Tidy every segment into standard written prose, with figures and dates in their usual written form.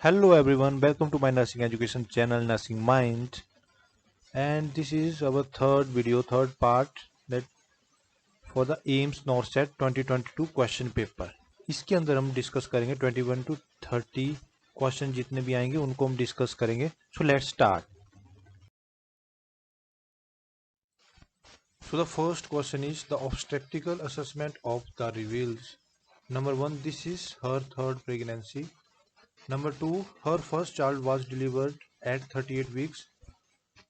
Hello everyone, welcome to my nursing education channel Nursing Mind, and this is our third part that for the AIMS NORCET 2022 question paper. इसके अंदर हम discuss करेंगे 21 to 30 question जितने भी आएंगे उनको हम डिस्कस करेंगे। So let's start. So the first question is the obstetrical assessment of the reveals. Number 1, this is her third pregnancy. Number 2, her first child was delivered at 38 weeks.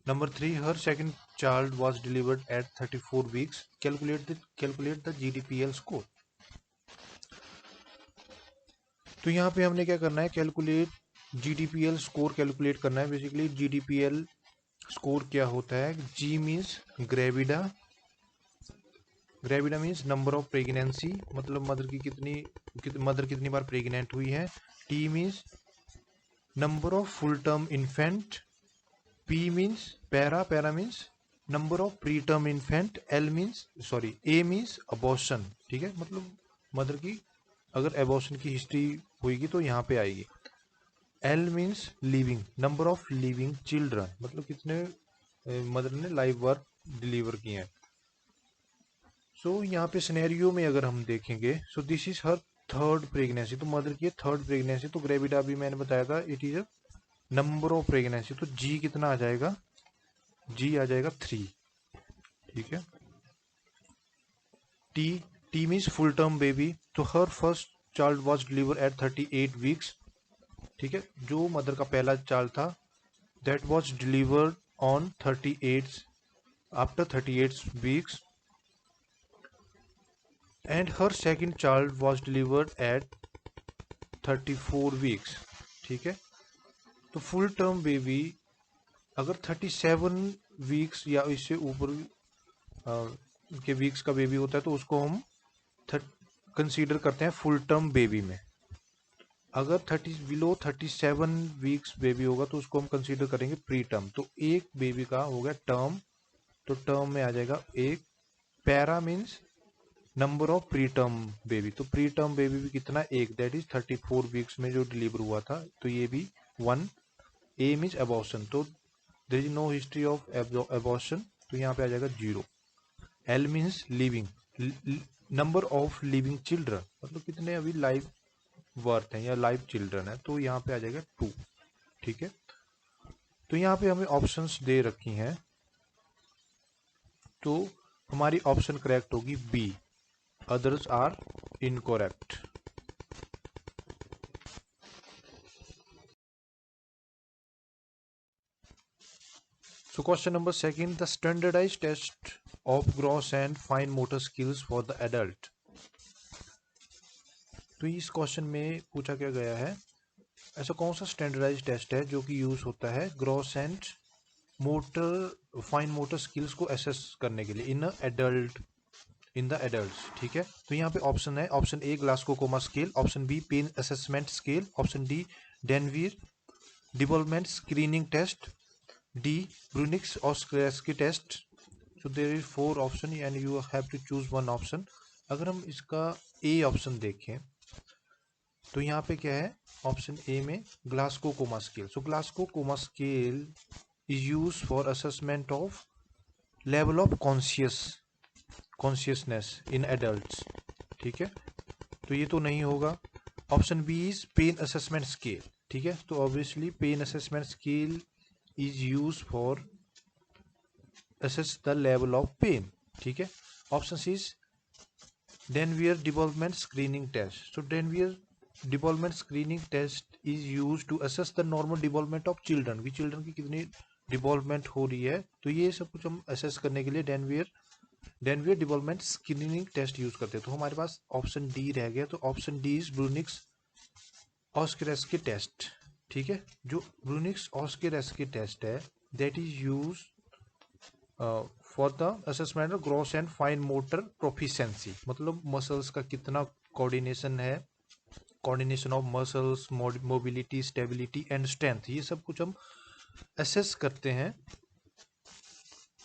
Number 3, her second child was delivered at 34 weeks. Calculate the GDPL score. तो यहाँ पे हमने क्या करना है, calculate GDPL score calculate करना है। Basically GDPL score क्या होता है? G means gravida, gravida means number of pregnancy, मतलब मदर कितनी बार प्रेग्नेंट हुई है। T means number of full term infant, P means para means number of pre term infant, A means abortion. ठीक है, मतलब मदर की अगर एबॉर्शन की हिस्ट्री होगी तो यहाँ पे आएगी। L means living, number of living children, मतलब कितने मदर ने लाइव बर्थ डिलीवर किए हैं। सो यहाँ पे सिनेरियो में अगर हम देखेंगे, सो this is her third pregnancy, तो मदर की थर्ड प्रेगनेंसी, तो ग्रेविडा भी मैंने बताया था it is a number of pregnancy, तो जी कितना आ जाएगा? जी आ जाएगा 3। ठीक है। T means full term baby, तो her first child was deliver at 38 weeks. ठीक है, जो मदर का पहला चाइल्ड था that was delivered on 38 after 38 weeks, and her second child was delivered at 34 weeks. ठीक है, तो फुल टर्म बेबी अगर 37 वीक्स या इससे ऊपर के वीक्स का बेबी होता है तो उसको हम कंसीडर करते हैं फुल टर्म बेबी में। अगर 37 वीक्स बेबी होगा तो उसको हम कंसीडर करेंगे प्री टर्म। तो एक बेबी का हो गया टर्म, तो टर्म में आ जाएगा एक। Para means number of pre term baby, तो प्री टर्म बेबी भी कितना? एक, दैट इज 34 वीक्स में जो डिलीवर हुआ था, तो ये भी 1। ए मीन्स अबॉर्शन, तो there is no history of abortion, तो यहाँ पे आ जाएगा 0। L means living, number of living children, मतलब कितने अभी लाइव वर्थ हैं या लाइव चिल्ड्रन है, तो यहाँ पे आ जाएगा 2। ठीक है, तो यहाँ पे हमें ऑप्शंस दे रखी हैं, तो हमारी ऑप्शन करेक्ट होगी B, others are incorrect. So question number 2, the standardized test of gross and fine motor skills for the adult. तो इस क्वेश्चन में पूछा क्या गया है, ऐसा कौन सा स्टैंडर्डाइज टेस्ट है जो कि यूज होता है gross and motor fine motor skills को एसेस करने के लिए इन द एडल्ट्स। ठीक है, तो यहाँ पे ऑप्शन है, option A Glasgow coma scale, option B pain assessment scale, option D Denver development screening test, D Bruininks Oseretsky test. So there is 4 option and you have to choose one option. अगर हम इसका A option देखें तो यहाँ पे क्या है, option A में Glasgow coma scale. So Glasgow coma scale is use for assessment of level of consciousness in adults. ठीक है, तो ये तो नहीं होगा। Option B is pain assessment scale. ठीक है, तो obviously pain assessment scale is use for assess the level of pain. ठीक है, option C is Denver development screening test. So Denver development screening test is use to assess the normal डिवॉल्वमेंट of children, कि children की कितनी डिवॉल्वमेंट हो रही है, तो ये सब कुछ हम असेस करने के लिए डेनवियर डिवॉल्वमेंट स्क्रीनिंग टेस्ट यूज करते हैं। तो हमारे पास ऑप्शन डी रह गया, तो option D is Bruininks Oseretsky test. ठीक है, जो ब्रूनिक्स ऑस्केरेस्की टेस्ट है that is use for the assessment of gross and fine motor proficiency, मतलब मसल्स का कितना कोऑर्डिनेशन है, coordination of muscles, mobility, stability and strength, ये सब कुछ हम असेस करते हैं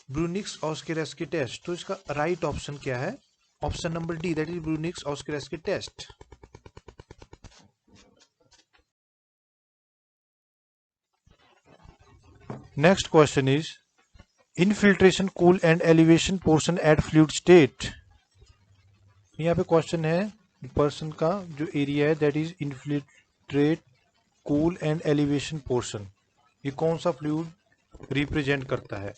ब्रूनिक्स ऑस्केरेस्की टेस्ट। तो इसका राइट ऑप्शन क्या है? Option number D, that is Bruininks Oseretsky test. Next question is infiltration, cool and elevation portion at fluid state. यहाँ पे क्वेश्चन है पर्सन का जो एरिया है that is infiltrate, cool and elevation portion, ये कौन सा फ्लूइड रिप्रेजेंट करता है?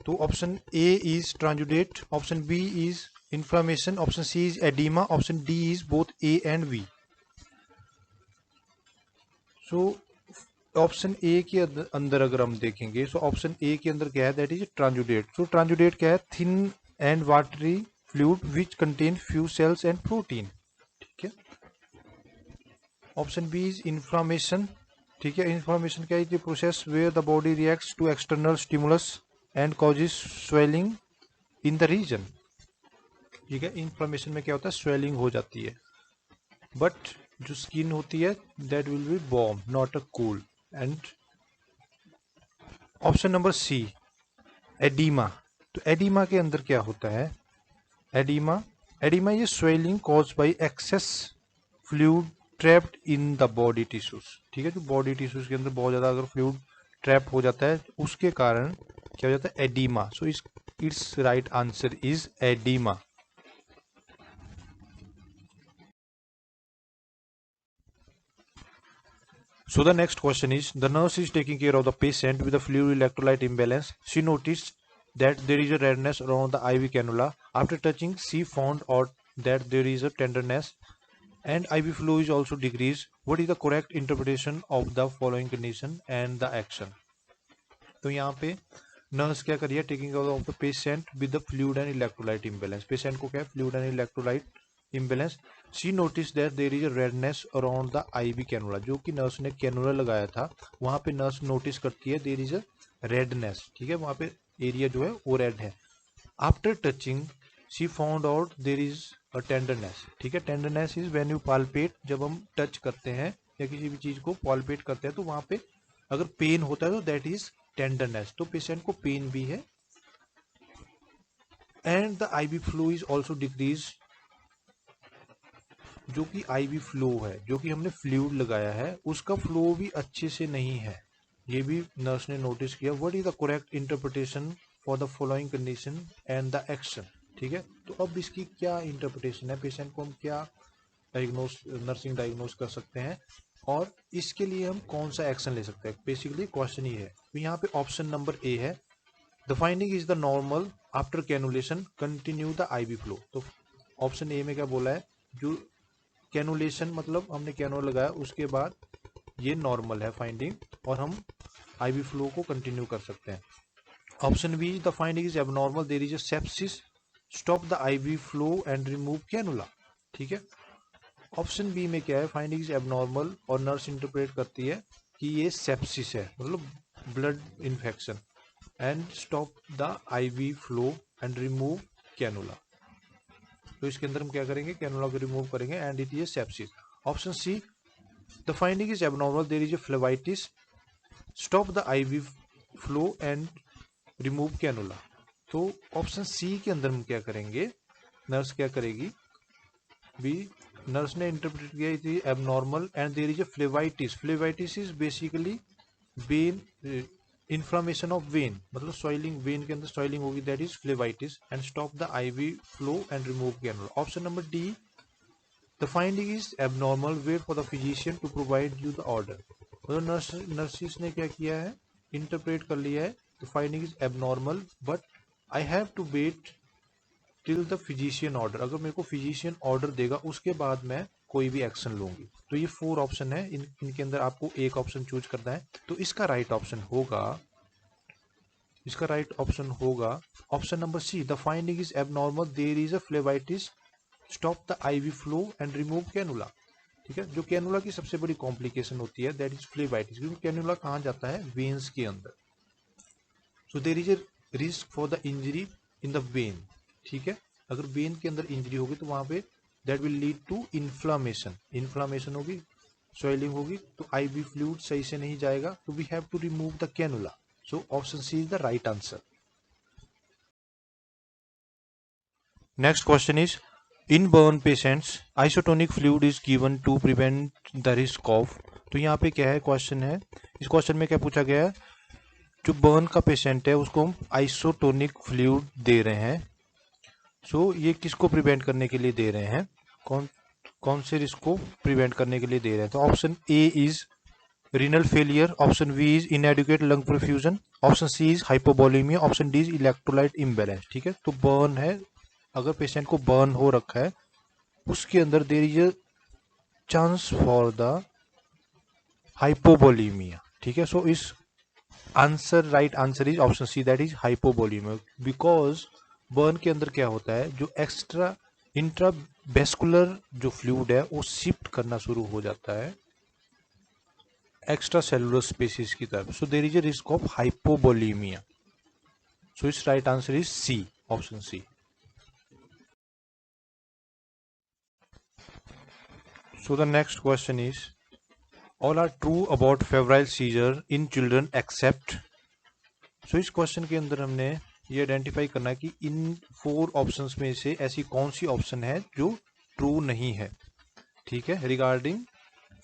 तो option A is transudate, option B is inflammation, option C is edema, option D is both A and B. So option A के अंदर अगर हम देखेंगे, सो ऑप्शन ए के अंदर क्या है, दैट इज ट्रांजुडेट। सो ट्रांजुडेट क्या है? Thin and watery fluid which contain few cells and protein. ठीक है। Option B is inflammation. ठीक है, इन्फ्लामेशन क्या है? The process where the body reacts to external stimulus and causes swelling in the region. ठीक है, इन्फ्लामेशन में क्या होता है? स्वेलिंग हो जाती है, बट जो स्किन होती है that will be warm, not a cool. And option number C, edema. तो एडिमा के अंदर क्या होता है? एडिमा ये swelling cause by excess fluid trapped in the body tissues. ठीक है, जो बॉडी टिश्यूज के अंदर बहुत ज्यादा अगर फ्लूइड ट्रैप हो जाता है तो उसके कारण क्या हो जाता है? Oedema. So it's right answer is oedema. So the next question is, the nurse is taking care of the patient with a fluid electrolyte imbalance. She noticed that there is a redness around the IV cannula. After touching, she found out that there is a tenderness and IV flow is also decreased. What is the correct interpretation of the following condition and the action? तो यहाँ पे nurse क्या करिए? Taking care of the patient with the fluid and electrolyte imbalance. Patient को क्या है? Fluid and electrolyte imbalance. She notice that there is a redness around the IV cannula. जो कि नर्स ने कैनुला लगाया था वहां पे नर्स नोटिस करती है देयर इज अ रेडनेस। ठीक है, वहां पे एरिया जो है वो रेड है। After touching she found out there is a tenderness. ठीक है, tenderness is when you palpate, जब हम टच करते हैं या किसी भी चीज को पाल्पेट करते हैं तो वहां पे अगर पेन होता है तो दैट इज टेंडरनेस। तो पेशेंट को पेन भी है। And the IV flow is also decrease. जो कि आईवी फ्लो है, जो कि हमने फ्लूइड लगाया है उसका फ्लो भी अच्छे से नहीं है, ये भी नर्स ने नोटिस किया। What is the correct interpretation for the following condition and the action? ठीक है, तो अब इसकी क्या इंटरप्रिटेशन है? पेशेंट को हम क्या डायग्नोस, नर्सिंग डायग्नोस कर सकते हैं और इसके लिए हम कौन सा एक्शन ले सकते हैं? बेसिकली क्वेश्चन ये है। तो यहाँ पे ऑप्शन नंबर ए है, the finding is the normal after cannulation continue the IV flow. तो ऑप्शन ए में क्या बोला है? जो कैनुलेशन मतलब हमने कैनुला लगाया उसके बाद ये नॉर्मल है फाइंडिंग और हम आईवी फ्लो को कंटिन्यू कर सकते हैं। Option B, the finding is abnormal, there is a sepsis, stop the IV flow and remove cannula. ठीक है, ऑप्शन बी में क्या है? फाइंडिंग इज एबनॉर्मल और नर्स इंटरप्रेट करती है कि ये सेप्सिस है, मतलब blood infection, and stop the IV flow and remove cannula. तो इसके अंदर हम क्या करेंगे? कैनुला को रिमूव करेंगे and it is sepsis. Option C, the finding is abnormal, there is a phlebitis, stop the IV flow and remove cannula. तो option C के अंदर हम क्या करेंगे? नर्स क्या करेगी? बी, नर्स ने इंटरप्रेट किया it is abnormal and there is a phlebitis. Phlebitis is basically vein inflammation of vein, मतलब सॉइलिंग, वेन के अंदर सॉइलिंग होगी, that is phlebitis, and stop the IV flow and remove cannula. Option number D, the finding is abnormal, wait for the physician to provide you the order. मतलब nurses ने क्या किया है? Interpret कर लिया है the finding is abnormal but I have to wait till the physician order. अगर मेरे को फिजिशियन ऑर्डर देगा उसके बाद मैं कोई भी एक्शन लूंगी। तो ये 4 ऑप्शन है, इनके अंदर आपको एक ऑप्शन चूज करना है। तो इसका राइट ऑप्शन होगा, इसका राइट ऑप्शन होगा option number C, the finding is abnormal, there is a phlebitis, stop the IV flow and remove cannula. ठीक है, जो कैनुला की सबसे बड़ी कॉम्प्लिकेशन होती है दैट इज फ्लेवाइटिस, क्योंकि कैनुला कहाँ जाता है? वेन्स के अंदर। So there is a risk for the injury in the vein. ठीक है, अगर वेन के अंदर इंजरी होगी तो वहां पे that will lead to inflammation, inflammation होगी, स्वेलिंग होगी, तो आईवी फ्लूइड सही से नहीं जाएगा, तो we have to remove the cannula. So option C is the right answer. Next question is, in burn patients isotonic fluid is given to prevent the risk of. तो यहाँ पे क्या है? क्वेश्चन है, इस क्वेश्चन में क्या पूछा गया है? जो बर्न का पेशेंट है उसको हम आइसोटोनिक फ्लूइड दे रहे हैं। सो ये किसको प्रिवेंट करने के लिए दे रहे हैं, कौन कौन से रिस्क को प्रिवेंट करने के लिए दे रहे हैं? तो option A is renal failure, option B is inadequate lung perfusion, option C is hypovolemia, option D is electrolyte imbalance. ठीक है, तो बर्न है, अगर पेशेंट को बर्न हो रखा है उसके अंदर there is a chance for the hypovolemia. ठीक है, सो इस answer right answer is option C, that is hypovolemia. Because burn के अंदर क्या होता है, जो एक्स्ट्रा इंट्रावेस्कुलर जो फ्लूइड है वो शिफ्ट करना शुरू हो जाता है एक्स्ट्रा सेलुलर स्पेसिस की तरफ। So there is a risk of hypovolemia. So इस right answer is C, option C. So the next question is all are true about febrile seizure in children except. So इस question के अंदर हमने ये identify करना है कि इन 4 options में से ऐसी कौन सी ऑप्शन है जो ट्रू नहीं है। ठीक है, regarding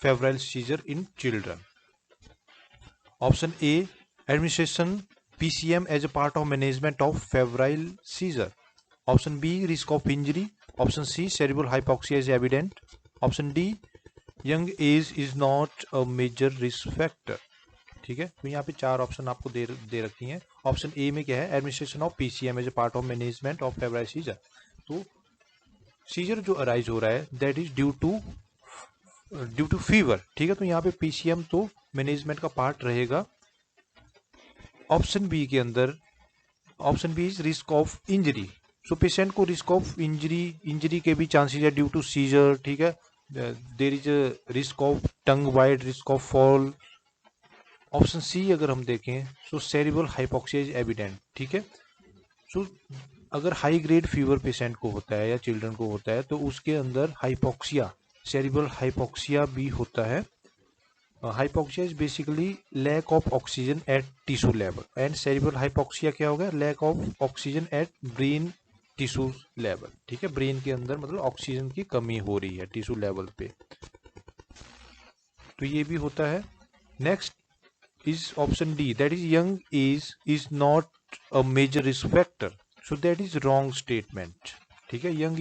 febrile seizure in children. Option A, administration PCM as a part of management of febrile seizure. Option B, risk of injury. Option C, cerebral hypoxia is evident. Option D, young age is not a major risk factor. ठीक है, तो यहाँ पे 4 option आपको दे रखी हैं। Option A में क्या है, administration of PCM as a part of management of febrile seizure. तो सीजर जो अराइज हो रहा है that is due to fever. ठीक है, तो यहाँ पे PCM तो मैनेजमेंट का पार्ट रहेगा। ऑप्शन बी के अंदर, option B is risk of injury. So patient को रिस्क ऑफ इंजरी के भी चांसेस है ड्यू टू सीजर। ठीक है, there is a risk of tongue bite, risk of fall. Option C अगर हम देखें, so cerebral hypoxia is evident. ठीक है, सो अगर हाई ग्रेड फीवर पेशेंट को होता है या चिल्ड्रन को होता है तो उसके अंदर हाइपोक्सिया, सेरिब्रल हाइपोक्सिया भी होता है। Hypoxia is basically lack of oxygen at tissue level, and cerebral hypoxia क्या होगा, lack of oxygen at brain tissue level. ठीक है, ब्रेन के अंदर मतलब ऑक्सीजन की कमी हो रही है टिश्यू लेवल पे, तो ये भी होता है। Next is option D, that is young age is not a major risk factor. So that is wrong statement. ठीक है, young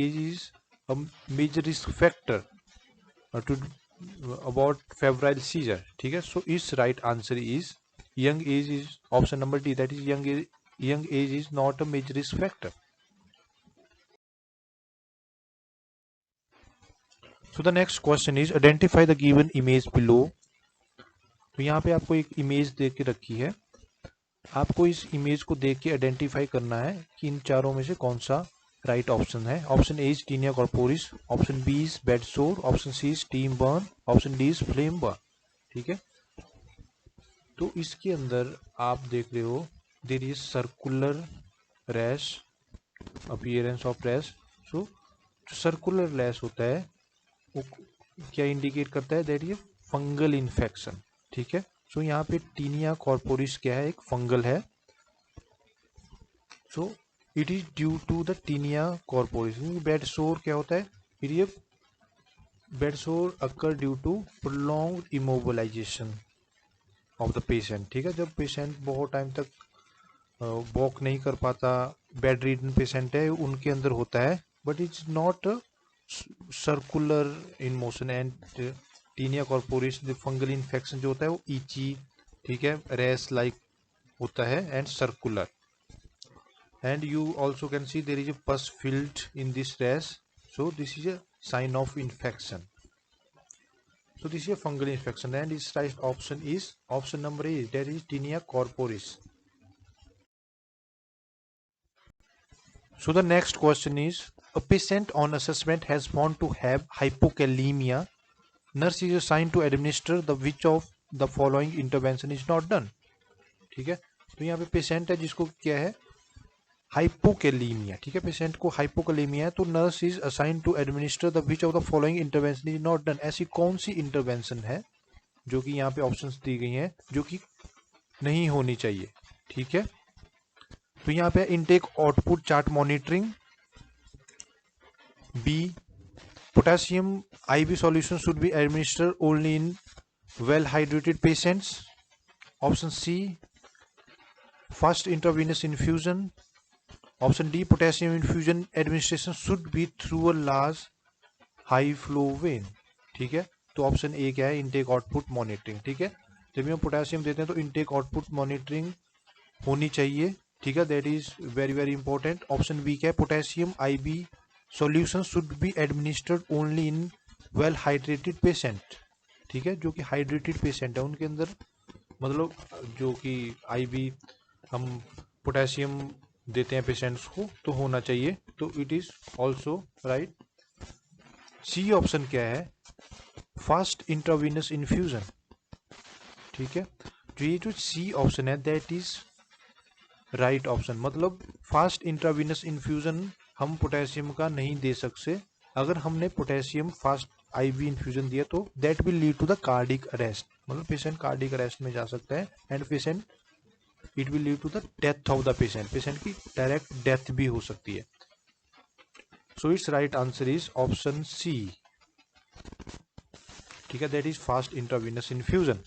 age is a major risk factor to about febrile seizure. ठीक है, so is right answer is young age is option number D, that is young age is not a major risk factor. So the next question is identify the given image below. तो यहाँ पे आपको एक image दे के रखी है, आपको इस इमेज को देख के आइडेंटिफाई करना है कि इन चारों में से कौन सा राइट ऑप्शन है। Option A is tinea corporis, option B is bed sore, option C is steam burn, option D is flame burn. ठीक है, तो इसके अंदर आप देख रहे हो there is circular rash, appearance of rash. So जो सर्कुलर रैश होता है वो क्या इंडिकेट करता है, दैट इज फंगल इन्फेक्शन। ठीक है, सो यहाँ पे टीनिया कॉर्पोरिस क्या है, एक फंगल है। So it is due to the tinea corporis. Bed sore क्या होता है, it is bed sore occur due to prolonged immobilization of the patient. ठीक है, जब पेशेंट बहुत टाइम तक वॉक नहीं कर पाता, बेड रिडन पेशेंट है, उनके अंदर होता है, but it's not circular in motion. And tinea corporis fungal infection जो होता है वो ईची, ठीक है, रैश लाइक होता है and circular, and you also can see there is a pus filled in this rash. So this is a sign of infection. So this is a fungal infection, and its right option is option number A, that is Tinea corporis. So the next question is, a patient on assessment has found to have hypokalemia. Nurse is assigned to administer the which of the following intervention is not done. ठीक है, तो यहाँ पे patient है जिसको क्या है, hypokalaemia. ठीक है, पेशेंट को हाइपोकैलीमिया है, तो nurse is assign to administer the which of the following intervention is not done. ऐसी कौन सी इंटरवेंशन है जो कि यहाँ पे ऑप्शंस दी गई हैं जो कि नहीं होनी चाहिए। ठीक है, तो यहाँ पे intake output chart monitoring, B potassium IV solution should be administered only in well hydrated patients, option C first intravenous infusion, option D potassium infusion administration should be through a large high flow vein. ठीक है, तो option ए क्या है, intake output monitoring. ठीक है, जब हम potassium देते हैं तो इनटेक आउटपुट मॉनिटरिंग होनी चाहिए। ठीक है, that is very very important. Option B क्या है, potassium IV solution should be administered only in well hydrated patient. ठीक है, जो कि हाइड्रेटेड पेशेंट है उनके अंदर, मतलब जो कि आईबी हम पोटेशियम देते हैं पेशेंट्स को तो होना चाहिए, तो it is also right. C option क्या है, फास्ट इंट्रावेनस इन्फ्यूजन। ठीक है, तो ये जो सी ऑप्शन है दैट इज राइट ऑप्शन। मतलब फास्ट इंट्रावेनस इन्फ्यूजन हम पोटेशियम का नहीं दे सकते। अगर हमने पोटेशियम फास्ट आईवी इन्फ्यूजन दिया तो that will lead to the cardiac arrest, मतलब पेशेंट कार्डिक अरेस्ट में जा सकता है and patient it will lead to the death of the patient, patient की डायरेक्ट डेथ भी हो सकती है। So it's right answer is option C. ठीक है, that is fast intravenous infusion.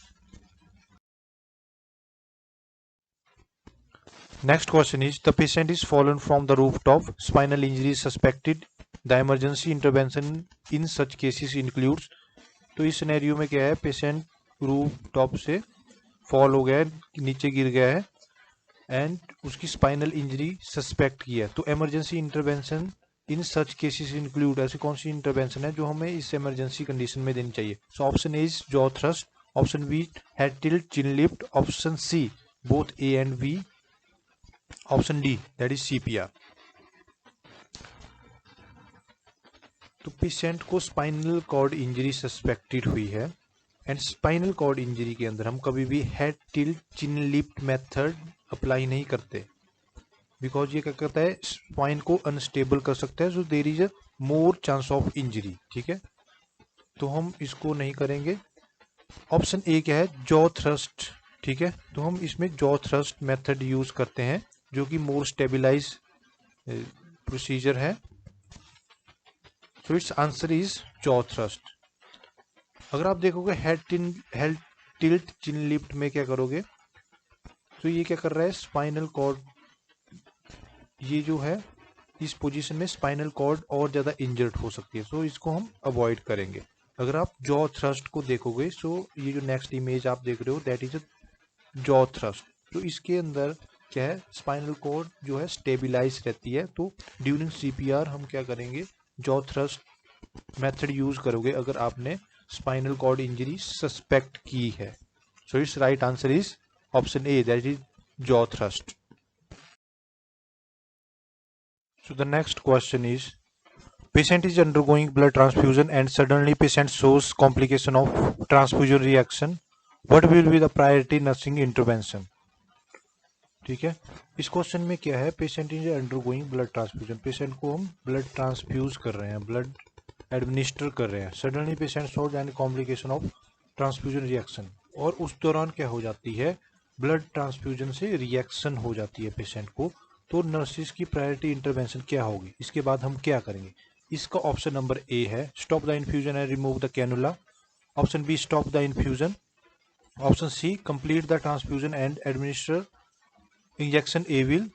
Next question is the patient is fallen from the rooftop, spinal injury suspected, the emergency intervention in such cases includes. तो इस scenario में क्या है, patient roof top से fall हो गया है, नीचे गिर गया है एंड उसकी स्पाइनल इंजरी सस्पेक्ट की है, तो emergency intervention in such cases include, ऐसी कौन सी इंटरवेंशन है जो हमें इस इमरजेंसी कंडीशन में देनी चाहिए। So option A is jaw thrust, option B head tilt chin lift, option C both A and B, option D that is CPR. तो पेशेंट को स्पाइनल कॉर्ड इंजरी सस्पेक्टेड हुई है एंड स्पाइनल कॉर्ड इंजरी के अंदर हम कभी भी head tilt chin lift method apply नहीं करते, बिकॉज ये क्या करता है, स्पाइन को अनस्टेबल कर सकता है, so there is a more chance of injury. ठीक है, तो हम इसको नहीं करेंगे। ऑप्शन ए क्या है, जॉ थ्रस्ट। ठीक है, तो हम इसमें जॉ थ्रस्ट मेथड यूज करते हैं जो कि मोर स्टेबिलाइज प्रोसीजर है। So it's answer is jaw thrust. अगर आप देखोगे हेड टिल्ट चिन लिफ्ट में क्या करोगे, तो ये क्या कर रहा है, स्पाइनल कॉर्ड, ये जो है इस पोजीशन में स्पाइनल कॉर्ड और ज़्यादा इंजर्ड हो सकती है, सो इसको हम अवॉइड करेंगे। अगर आप जॉ थ्रस्ट को देखोगे, सो ये जो नेक्स्ट इमेज आप देख रहे हो that is a jaw thrust, तो इसके अंदर क्या है, स्पाइनल कॉर्ड जो है स्टेबिलाइज रहती है, तो ड्यूरिंग सीपीआर हम क्या करेंगे, जॉ थ्रस्ट मेथड यूज करोगे अगर आपने स्पाइनल कॉर्ड इंजरी सस्पेक्ट की है। So it's right answer is option A that is jaw thrust. So the next question is, patient is undergoing blood transfusion and suddenly patient shows complication of transfusion reaction. What will be the priority nursing intervention? ठीक है, इस question में क्या है, patient is undergoing blood transfusion, patient को हम blood transfuse कर रहे हैं, ब्लड एडमिनिस्टर कर रहे हैं, suddenly patient shows any complication of transfusion reaction, और उस दौरान क्या हो जाती है, ब्लड ट्रांसफ्यूजन से रिएक्शन हो जाती है पेशेंट को, तो नर्सिस की प्रायोरिटी इंटरवेंशन क्या होगी, इसके बाद हम क्या करेंगे। इसका ऑप्शन नंबर ए है stop the infusion and remove the cannula, option B stop the infusion, option C complete the transfusion and administer injection Avil,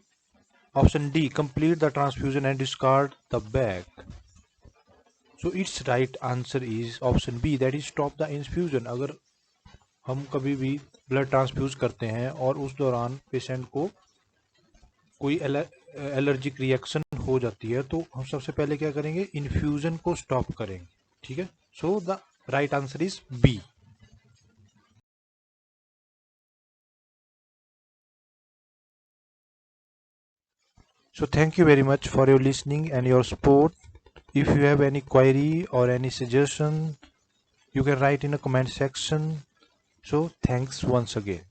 option D complete the transfusion and discard the bag. So it's right answer is option B that is stop the infusion. अगर हम कभी भी blood transfuse करते हैं और उस दौरान patient को कोई एलर्जिक रिएक्शन हो जाती है, तो हम सबसे पहले क्या करेंगे, इन्फ्यूजन को स्टॉप करेंगे। ठीक है, so the right answer is B. So thank you very much for your listening and your support. If you have any query or any suggestion, you can write in a comment section. So thanks once again.